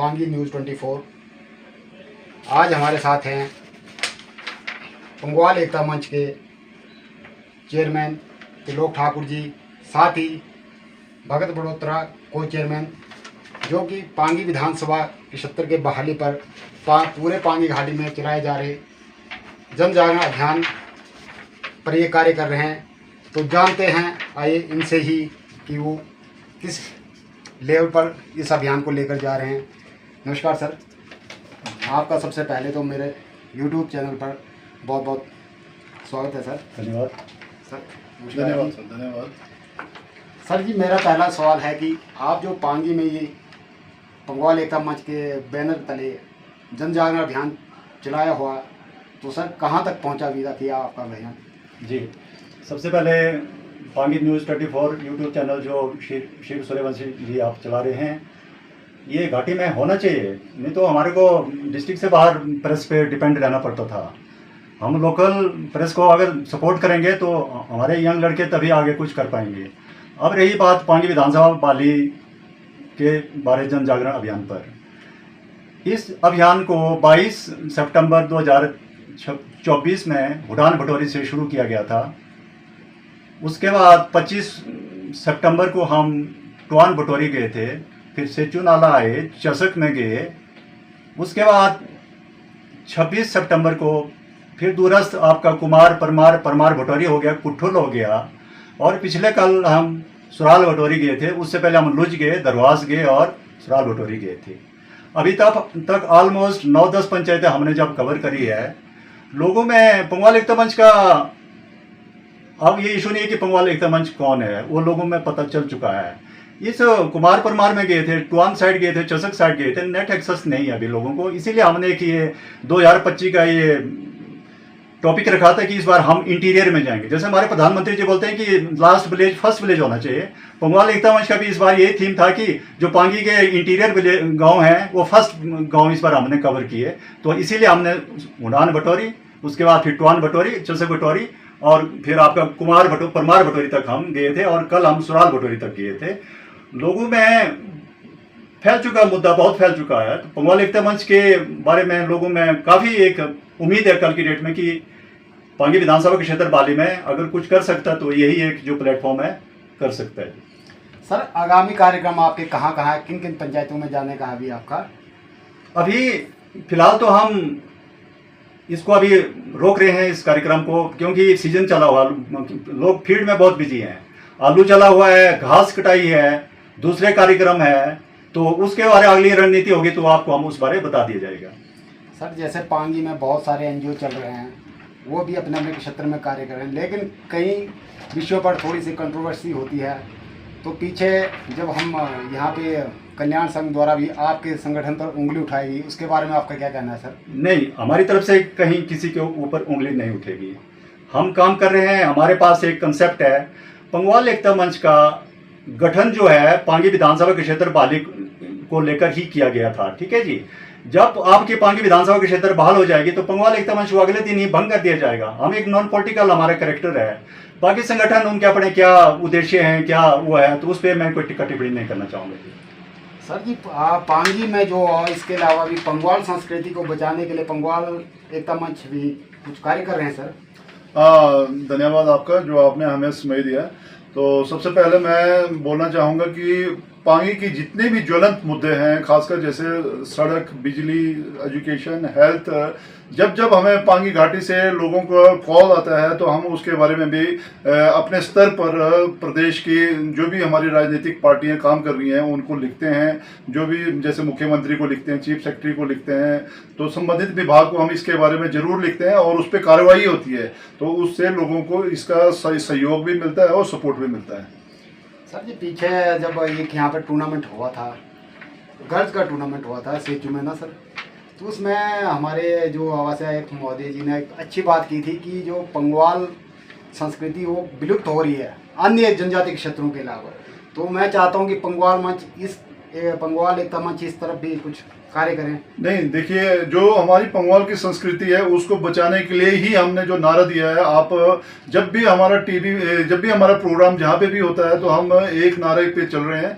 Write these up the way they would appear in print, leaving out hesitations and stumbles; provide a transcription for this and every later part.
Pangi news 24। आज हमारे साथ हैं पंगवाल एकता मंच के चेयरमैन त्रिलोक ठाकुर जी, साथ ही भगत बड़ोत्रा को चेयरमैन, जो कि पांगी विधानसभा क्षेत्र के बहाली पर पूरे पांगी घाटी में चलाए जा रहे जन जागरण अभियान पर ये कार्य कर रहे हैं। तो जानते हैं आइए इनसे ही कि वो किस लेवल पर इस अभियान को लेकर जा रहे हैं। नमस्कार सर, आपका सबसे पहले तो मेरे YouTube चैनल पर बहुत बहुत स्वागत है सर। धन्यवाद सर। धन्यवाद सर। धन्यवाद सर जी, मेरा पहला सवाल है कि आप जो पांगी में ये पंगवाल एकता मंच के बैनर तले जन जागरण अभियान चलाया हुआ, तो सर कहाँ तक पहुँचा किया आपका अभियान? जी, सबसे पहले पांगी न्यूज़ 24 यूट्यूब चैनल जो शिव सूर्यवंशी जी आप चला रहे हैं, ये घाटी में होना चाहिए। नहीं तो हमारे को डिस्ट्रिक्ट से बाहर प्रेस पे डिपेंड रहना पड़ता था। हम लोकल प्रेस को अगर सपोर्ट करेंगे तो हमारे यंग लड़के तभी आगे कुछ कर पाएंगे। अब रही बात पांगी विधानसभा पाली के बारे जन जागरण अभियान पर, इस अभियान को 22 सितंबर 2024 में भूटान भटोरी से शुरू किया गया था। उसके बाद 25 सितंबर को हम टुआन भटोरी गए थे, फिर सेचू नाला आए, चसक में गए। उसके बाद 26 सितंबर को फिर दूरस्थ आपका कुमार परमार भटोरी हो गया, कुट्ठुल हो गया, और पिछले कल हम सुराल भटोरी गए थे। उससे पहले हम लुज गए, दरवास गए और सुराल भटोरी गए थे। अभी तक ऑलमोस्ट 9-10 पंचायतें हमने जब कवर करी है। लोगों में पंगवाल एकता मंच का अब ये इशू नहीं है कि पंगवाल एकता मंच कौन है, वो लोगों में पता चल चुका है। इस कुमार परमार में गए थे, टुआन साइड गए थे, चसक साइड गए थे, नेट एक्सेस नहीं है अभी लोगों को। इसीलिए हमने कि ये 2025 का ये टॉपिक रखा था कि इस बार हम इंटीरियर में जाएंगे। जैसे हमारे प्रधानमंत्री जी बोलते हैं कि लास्ट विलेज फर्स्ट विलेज होना चाहिए, पंगवाल एकता मंच का भी इस बार यही थीम था कि जो पांगी के इंटीरियर गांव हैं वो फर्स्ट गांव इस बार हमने कवर किए। तो इसीलिए हमने उड़ान भटोरी, उसके बाद फिर टुआन भटोरी, चसक भटोरी, और फिर आपका परमार भटोरी तक हम गए थे, और कल हम सुराल भटोरी तक गए थे। लोगों में फैल चुका मुद्दा, बहुत फैल चुका है। तो पंगवाल एकता मंच के बारे में लोगों में काफ़ी एक उम्मीद है कल की डेट में कि पांगी विधानसभा के क्षेत्र बाली में अगर कुछ कर सकता तो यही एक जो प्लेटफॉर्म है कर सकता है। सर, आगामी कार्यक्रम आपके कहाँ कहाँ है, किन किन पंचायतों में जाने का अभी आपका? अभी फिलहाल तो हम इसको अभी रोक रहे हैं इस कार्यक्रम को, क्योंकि सीजन चला हुआ, लोग फील्ड में बहुत बिजी हैं। आलू चला हुआ है, घास कटाई है, दूसरे कार्यक्रम है, तो उसके बारे में अगली रणनीति होगी तो आपको हम उस बारे में बता दिया जाएगा। सर, जैसे पांगी में बहुत सारे NGO चल रहे हैं, वो भी अपने अपने क्षेत्र में कार्य कर रहे हैं, लेकिन कई विषयों पर थोड़ी सी कंट्रोवर्सी होती है। तो पीछे जब हम यहाँ पे कल्याण संघ द्वारा भी आपके संगठन पर उंगली उठाएगी, उसके बारे में आपका क्या कहना है सर? नहीं, हमारी तरफ से कहीं किसी के ऊपर उंगली नहीं उठेगी। हम काम कर रहे हैं, हमारे पास एक कंसेप्ट है। पंगवाल एकता मंच का गठन जो है पांगी विधानसभा के क्षेत्र बाली को लेकर ही किया गया था, ठीक है जी। जब आपकी पांगी विधानसभा के क्षेत्र बहाल हो जाएगी तो पंगवाल एकता मंच को अगले दिन ही भंग कर दिया जाएगा। हम एक नॉन पॉलिटिकल हमारा कैरेक्टर है। बाकी संगठन उनके अपने क्या उद्देश्य हैं, क्या वो है, तो उस पर मैं कोई टिप्पणी टिप्पणी नहीं करना चाहूँगा जी। सर जी, पांगी में जो इसके अलावा भी पंगवाल संस्कृति को बचाने के लिए पंगवाल एकता मंच भी कुछ कार्य कर रहे हैं सर? धन्यवाद आपका जो आपने हमें समय दिया। तो सबसे पहले मैं बोलना चाहूँगा कि पांगी की जितने भी ज्वलंत मुद्दे हैं, खासकर जैसे सड़क, बिजली, एजुकेशन, हेल्थ, जब हमें पांगी घाटी से लोगों को कॉल आता है तो हम उसके बारे में भी अपने स्तर पर प्रदेश की जो भी हमारी राजनीतिक पार्टियां काम कर रही हैं उनको लिखते हैं। जो भी जैसे मुख्यमंत्री को लिखते हैं, चीफ सेक्रेटरी को लिखते हैं, तो संबंधित विभाग को हम इसके बारे में जरूर लिखते हैं और उस पर कार्रवाई होती है। तो उससे लोगों को इसका सहयोग भी मिलता है और सपोर्ट भी मिलता है। सर जी, पीछे जब ये यहाँ पर टूर्नामेंट हुआ था, गर्ल्स का टूर्नामेंट हुआ था सेचू में ना सर, तो उसमें हमारे जो आवास आयुक्त महोदय जी ने एक अच्छी बात की थी कि जो पंगवाल संस्कृति वो विलुप्त हो रही है अन्य जनजाति क्षेत्रों के अलावा। तो मैं चाहता हूँ कि पंगवाल एकता मंच इस तरफ भी कुछ कार्य करें? नहीं, देखिए, जो हमारी पंगवाल की संस्कृति है उसको बचाने के लिए ही हमने जो नारा दिया है, आप जब भी हमारा जब भी हमारा प्रोग्राम जहाँ पे भी होता है तो हम एक नारे पे चल रहे हैं,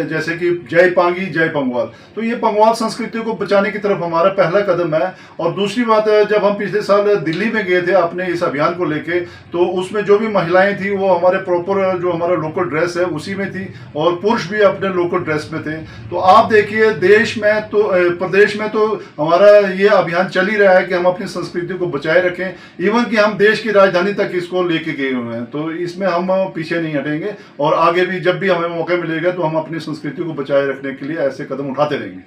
जैसे कि जय पांगी जय पंगवाल। तो ये पंगवाल संस्कृति को बचाने की तरफ हमारा पहला कदम है। और दूसरी बात है, जब हम पिछले साल दिल्ली में गए थे अपने इस अभियान को लेके, तो उसमें जो भी महिलाएं थी वो हमारे प्रॉपर जो हमारा लोकल ड्रेस है उसी में थी, और पुरुष भी अपने लोकल ड्रेस में थे। तो आप देखिए, देश में तो प्रदेश में तो हमारा ये अभियान चल ही रहा है कि हम अपनी संस्कृति को बचाए रखें, इवन कि हम देश की राजधानी तक इसको लेके गए हुए हैं। तो इसमें हम पीछे नहीं हटेंगे, और आगे भी जब भी हमें मौका मिलेगा तो हम अपनी संस्कृति को बचाए रखने के लिए ऐसे कदम उठाते रहेंगे।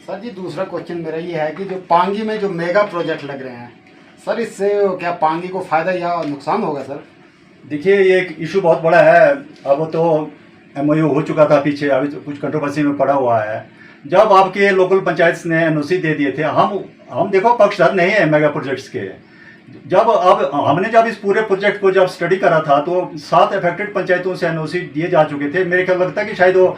सर जी, दूसरा क्वेश्चन मेरा ये है कि जो पांगी में जो मेगा प्रोजेक्ट लग रहे हैं सर, इससे क्या पांगी को फायदा या नुकसान होगा सर? देखिए, ये एक इशू बहुत बड़ा है। अब तो MOU हो चुका था पीछे, अभी तो कुछ कंट्रोवर्सी में पड़ा हुआ है। जब आपके लोकल पंचायत ने NOC दे दिए थे, हम देखो पक्षधर नहीं है मेगा प्रोजेक्ट्स के। हमने जब इस पूरे प्रोजेक्ट को जब स्टडी करा था तो 7 अफेक्टेड पंचायतों से NOC दिए जा चुके थे। मेरे ख्याल लगता है कि शायद वो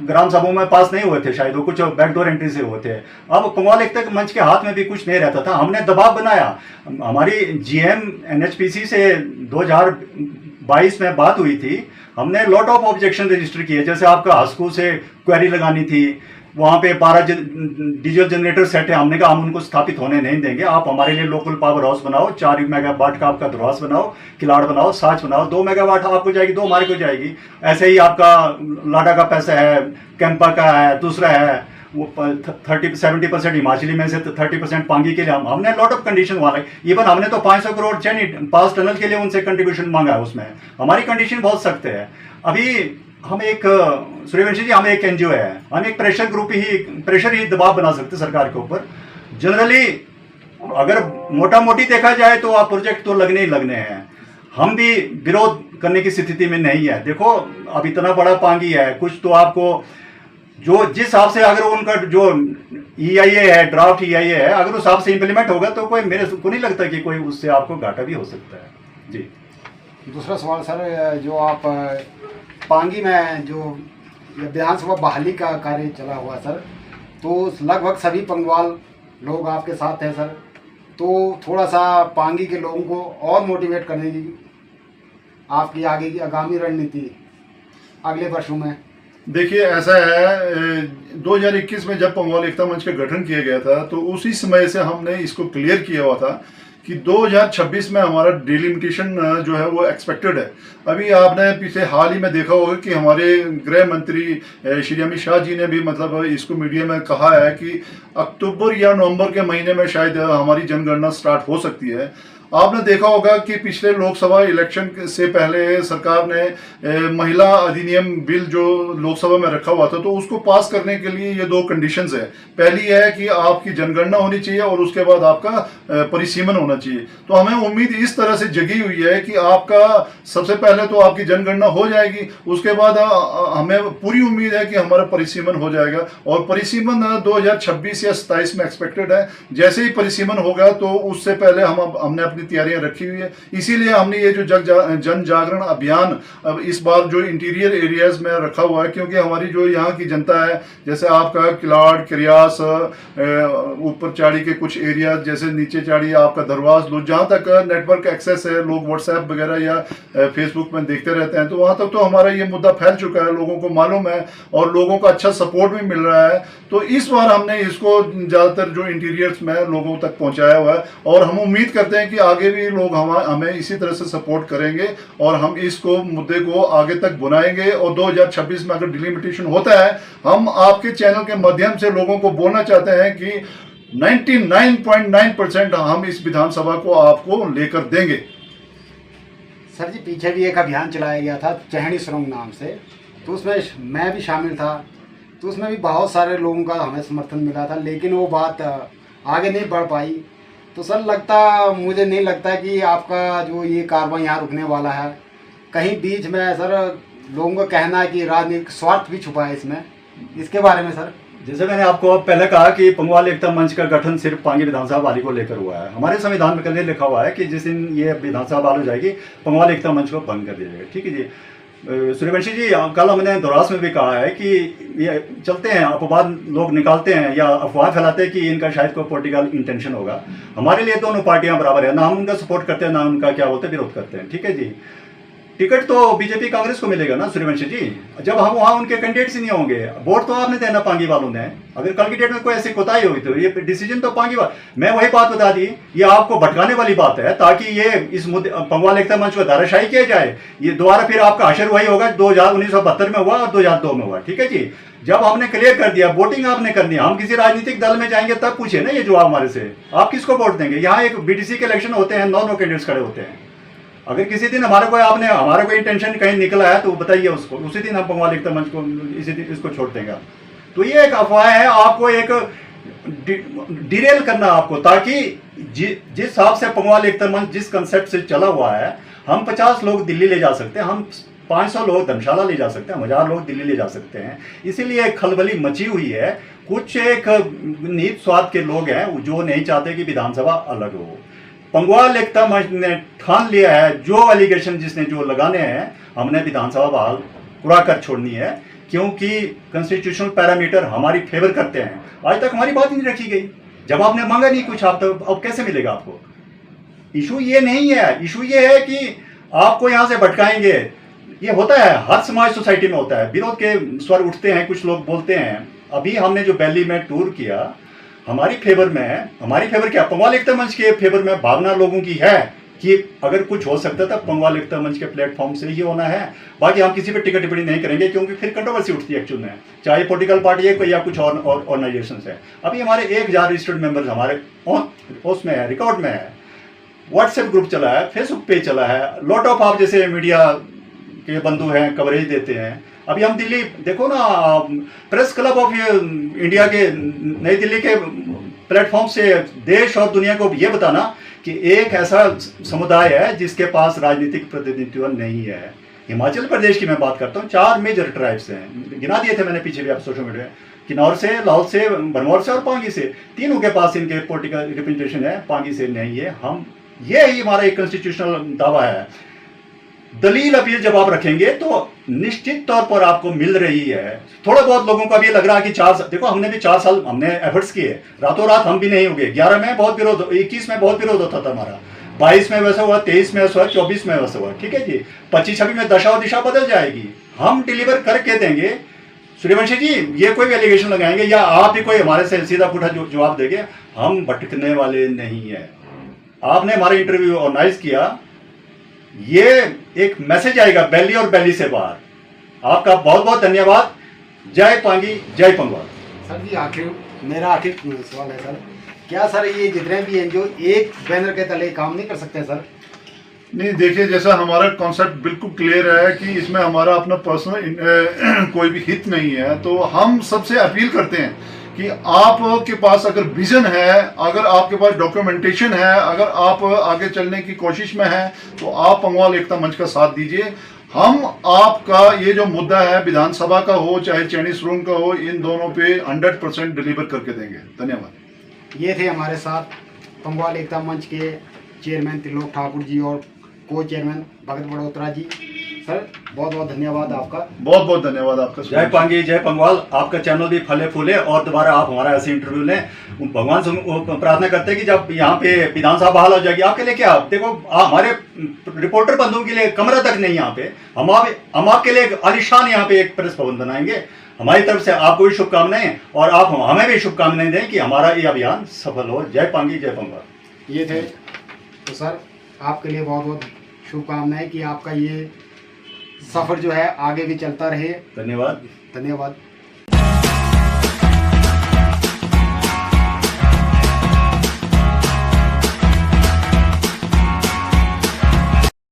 ग्राम सभाओं में पास नहीं हुए थे, शायद वो कुछ बैकडोर एंट्री से हुए थे। अब पंगवाल एकता मंच के हाथ में भी कुछ नहीं रहता था। हमने दबाव बनाया, हमारी GM NHPC से 2022 में बात हुई थी। हमने लॉट ऑफ ऑब्जेक्शन रजिस्टर किए, जैसे आपका हस्कू से क्वेरी लगानी थी, वहाँ पे 12 डीजल जनरेटर सेट है। हमने कहा हम उनको स्थापित होने नहीं देंगे, आप हमारे लिए लोकल पावर हाउस बनाओ, 4 मेगावाट का आपका ध्रुवास बनाओ, किलाड़ बनाओ, साच बनाओ, 2 मेगावाट आपको जाएगी, 2 हमारे को जाएगी। ऐसे ही आपका लाडा का पैसा है, कैंपा का है, दूसरा है वो 70% हिमाचली में से 30% पांगी के लिए हमने लॉट ऑफ कंडीशन वाला। इवन हमने तो 500 करोड़ चैनी पास टनल के लिए उनसे कंट्रीब्यूशन मांगा है। उसमें हमारी कंडीशन बहुत सख्त है। अभी हम एक सूर्यवंशी जी, हम एक NGO है, हम एक प्रेशर ही दबाव बना सकते सरकार के ऊपर। जनरली अगर मोटा मोटी देखा जाए तो आप प्रोजेक्ट तो लगने ही लगने हैं। हम भी विरोध करने की स्थिति में नहीं है। देखो, अब इतना बड़ा पांगी है, कुछ तो आपको जो जिस हिसाब से अगर उनका जो EIA है, ड्राफ्ट EIA है, अगर उस हिसाब से इंप्लीमेंट होगा तो कोई मेरे को नहीं लगता कि कोई उससे आपको घाटा भी हो सकता है जी। दूसरा सवाल सर, जो आप पांगी में जो विधानसभा बहाली का कार्य चला हुआ सर, तो लगभग सभी पंगवाल लोग आपके साथ हैं सर। तो थोड़ा सा पांगी के लोगों को और मोटिवेट करने की आपकी आगे की आगामी रणनीति अगले वर्षों में? देखिए, ऐसा है, 2021 में जब पंगवाल एकता मंच का गठन किया गया था तो उसी समय से हमने इसको क्लियर किया हुआ था कि 2026 में हमारा डिलिमिटेशन जो है वो एक्सपेक्टेड है। अभी आपने पीछे हाल ही में देखा होगा कि हमारे गृह मंत्री श्री अमित शाह जी ने भी मतलब इसको मीडिया में कहा है कि अक्टूबर या नवंबर के महीने में शायद हमारी जनगणना स्टार्ट हो सकती है। आपने देखा होगा कि पिछले लोकसभा इलेक्शन से पहले सरकार ने महिला अधिनियम बिल जो लोकसभा में रखा हुआ था, तो उसको पास करने के लिए ये 2 कंडीशंस है। पहली है कि आपकी जनगणना होनी चाहिए और उसके बाद आपका परिसीमन होना चाहिए। तो हमें उम्मीद इस तरह से जगी हुई है कि आपका सबसे पहले तो आपकी जनगणना हो जाएगी, उसके बाद हमें पूरी उम्मीद है कि हमारा परिसीमन हो जाएगा। और परिसीमन 2026 या 27 में एक्सपेक्टेड है। जैसे ही परिसीमन होगा तो उससे पहले हमने अपनी तैयारियां रखी हुई है। इसीलिए हमने ये जो जन जागरण अभियान अब इस बार जो इंटीरियर एरियाज में रखा हुआ है, क्योंकि हमारी जो यहाँ की जनता है, जैसे आपका किलाड़, किरियास, ऊपर चाड़ी के कुछ एरिया, जैसे नीचे चाड़ी आपका दरवाज, जहाँ तक नेटवर्क एक्सेस है, लोग व्हाट्सएप वगैरह या फेसबुक में देखते रहते हैं, तो वहाँ तक तो हमारा ये मुद्दा फैल चुका है, लोगों को मालूम है और लोगों का अच्छा सपोर्ट भी मिल रहा है। तो इस बार हमने इसको ज़्यादातर जो इंटीरियर्स में लोगों तक पहुँचाया हुआ है, और हम उम्मीद करते हैं कि आगे भी लोग हमें इसी तरह से सपोर्ट करेंगे और हम इसको मुद्दे को आगे तक बुलाएंगे। और 2026 में अगर डिलिमिटेशन होता है, हम आपके चैनल के माध्यम से लोगों को बोलना चाहते हैं कि 99.9% हम इस विधानसभा को आपको लेकर देंगे। सर जी, पीछे भी एक अभियान चलाया गया था चहनी सुरंग नाम से, तो उसमें मैं भी शामिल था। तो उसमें भी बहुत सारे लोगों का हमें समर्थन मिला था, लेकिन वो बात आगे नहीं बढ़ पाई। तो सर मुझे नहीं लगता कि आपका जो ये कार्रवाई यहाँ रुकने वाला है। कहीं बीच में सर लोगों का कहना है कि राजनीतिक स्वार्थ भी छुपा है इसमें, इसके बारे में सर? जैसे मैंने आपको पहले कहा कि पंगवाल एकता मंच का गठन सिर्फ पांगी विधानसभा वाली को लेकर हुआ है। हमारे संविधान में कल लिखा हुआ है कि जिस दिन ये विधानसभा बहाल हो जाएगी, पंगवाल एकता मंच को बंद कर दिया जाएगा। ठीक है जी। सूर्यवंशी जी, कल हमने दोरास में भी कहा है कि ये चलते हैं अपवाद लोग निकालते हैं या अफवाह फैलाते हैं कि इनका शायद कोई पॉलिटिकल इंटेंशन होगा। हमारे लिए दोनों पार्टियां बराबर है, ना हम उनका सपोर्ट करते हैं ना उनका क्या बोलते हैं विरोध करते हैं, ठीक है जी। टिकट तो बीजेपी कांग्रेस को मिलेगा ना सूर्यवंशी जी, जब हम वहाँ उनके कैंडिडेट्स ही नहीं होंगे। वोट तो आपने देना पांगी वालों ने। अगर कल की डेट में कोई ऐसी कोताही होगी तो ये डिसीजन तो पांगी वाल। मैं वही बात बता दी, ये आपको भटकाने वाली बात है ताकि ये इस मुद्दे पंगवाल एकता मंच को धाराशाही किया जाए। ये दोबारा फिर आपका हशर वही होगा 1972 में हुआ और 2002 में हुआ, ठीक है जी। जब हमने क्लियर कर दिया, वोटिंग आपने करनी है, हम किसी राजनीतिक दल में जाएंगे तब पूछे ना ये जवाब हमारे से, आप किसको वोट देंगे। यहाँ एक बीडीसी के इलेक्शन होते हैं, 9 कैंडिडेट्स खड़े होते हैं। अगर किसी दिन हमारा कोई इंटेंशन कहीं निकला है तो बताइए उसको, उसी दिन हम पंगवाल एकता मंच को इसी दिन इसको छोड़ देंगे। तो ये एक अफवाह है, आपको एक डिरेल करना आपको, ताकि जिस हिसाब से पंगवाल एकता मंच जिस कंसेप्ट से चला हुआ है, हम 50 लोग दिल्ली ले जा सकते हैं, हम 500 लोग धर्मशाला ले जा सकते हैं, 1000 लोग दिल्ली ले जा सकते हैं। इसीलिए एक खलबली मची हुई है। कुछ एक नीच स्वाद के लोग हैं जो नहीं चाहते कि विधानसभा अलग हो। पंगवाल एकता मंच ने ठान लिया है, जो एलिगेशन जिसने जो लगाने हैं, हमने विधानसभा बहाल कुरा कर छोड़नी है, क्योंकि कॉन्स्टिट्यूशनल पैरामीटर हमारी फेवर करते हैं। आज तक हमारी बात ही नहीं रखी गई, जब आपने मांगा नहीं कुछ, आप तो अब कैसे मिलेगा आपको। इशू ये नहीं है, इशू ये है कि आपको यहाँ से भटकाएंगे। ये होता है, हर समाज सोसाइटी में होता है, विरोध के स्वर उठते हैं, कुछ लोग बोलते हैं। अभी हमने जो दिल्ली में टूर किया, हमारी फेवर में, हमारी फेवर क्या, पंगवाल एकता मंच के फेवर में भावना लोगों की है कि अगर कुछ हो सकता था पंगवाल एकता मंच के प्लेटफॉर्म से ही होना है। बाकी हम किसी पे टिकट टिप्पणी नहीं करेंगे, क्योंकि फिर कंट्रोवर्सी उठती है एक्चुअल में, चाहे पॉलिटिकल पार्टी है कोई या कुछ और ऑर्गेनाइजेशन है। अभी हमारे 1000 रजिस्टर्ड मेंबर्स हमारे उसमें है, रिकॉर्ड में है। व्हाट्सएप ग्रुप चला है, फेसबुक पेज चला है, लॉट ऑफ आप जैसे मीडिया के बंधु हैं कवरेज देते हैं। अभी हम दिल्ली देखो ना, प्रेस क्लब ऑफ इंडिया के नई दिल्ली के प्लेटफॉर्म से देश और दुनिया को ये बताना कि एक ऐसा समुदाय है जिसके पास राजनीतिक प्रतिनिधित्व नहीं है। हिमाचल प्रदेश की मैं बात करता हूँ, 4 मेजर ट्राइब्स हैं, गिना दिए थे मैंने पीछे भी आप सोशल मीडिया, किन्नौर से, लाहौल से, भरमौर से और पांगी से, तीनों के पास इनके पॉलिटिकल रिप्रेजेंटेशन है, पांगी से नहीं है। हम ये ही हमारा एक कॉन्स्टिट्यूशनल दावा है। दलील अपील जब आप रखेंगे तो निश्चित तौर पर आपको मिल रही है। थोड़ा बहुत लोगों का भी लग रहा है कि 4 साल, देखो हमने भी 4 साल हमने एफर्ट्स किए, रातों रात हम भी नहीं हो गए। 11 में बहुत विरोध, 21 में बहुत विरोध होता था हमारा, 22 में वैसा हुआ, 23 में वैसा हुआ, 24 में वैसा हुआ, ठीक है जी। 25-26 में दशा और दिशा बदल जाएगी, हम डिलीवर करके देंगे। सूर्यवंशी जी, ये कोई भी एलिगेशन लगाएंगे या आप ही कोई हमारे से सीधा पुठा जवाब देंगे, हम भटकने वाले नहीं है। आपने हमारा इंटरव्यू ऑर्गेनाइज किया, ये एक मैसेज आएगा बैली और बैली से बाहर। आपका बहुत बहुत धन्यवाद। जय पांगी, जय पंगवाल। सर जी, मेरा आखिर सवाल है सर, क्या सर ये जितने भी हैं जो एक बैनर के तले काम नहीं कर सकते सर? नहीं, देखिए, जैसा हमारा कॉन्सेप्ट बिल्कुल क्लियर है कि इसमें हमारा अपना पर्सनल कोई भी हित नहीं है। तो हम सबसे अपील करते हैं कि आपके पास अगर विजन है, अगर आपके पास डॉक्यूमेंटेशन है, अगर आप आगे चलने की कोशिश में हैं, तो आप पंगवाल एकता मंच का साथ दीजिए। हम आपका ये जो मुद्दा है, विधानसभा का हो चाहे चाइनीज रूम का हो, इन दोनों पे 100% डिलीवर करके देंगे। धन्यवाद। ये थे हमारे साथ पंगवाल एकता मंच के चेयरमैन त्रिलोक ठाकुर जी और को चेयरमैन भगत बड़ोत्रा जी। सर बहुत बहुत धन्यवाद आपका। बहुत बहुत धन्यवाद आपका। जय पांगी, जय पंगवाल। आपका चैनल भी फले फूले और दोबारा आप हमारा ऐसे इंटरव्यू लें। भगवान से प्रार्थना करते हैं कि जब यहाँ पे विधानसभा बहाल हो जाएगी, आपके लिए क्या, देखो हमारे रिपोर्टर बंधुओं के लिए कमरा तक नहीं यहाँ पे, हम आपके लिए आलिशान यहाँ पे एक प्रेस भवन बनाएंगे। हमारी तरफ से आपको भी शुभकामनाएं और आप हमें भी शुभकामनाएं दें कि हमारा ये अभियान सफल हो। जय पांगी, जय पंगवाल। ये थे तो सर आपके लिए बहुत बहुत शुभकामनाएं कि आपका ये सफ़र जो है आगे भी चलता रहे। धन्यवाद। धन्यवाद।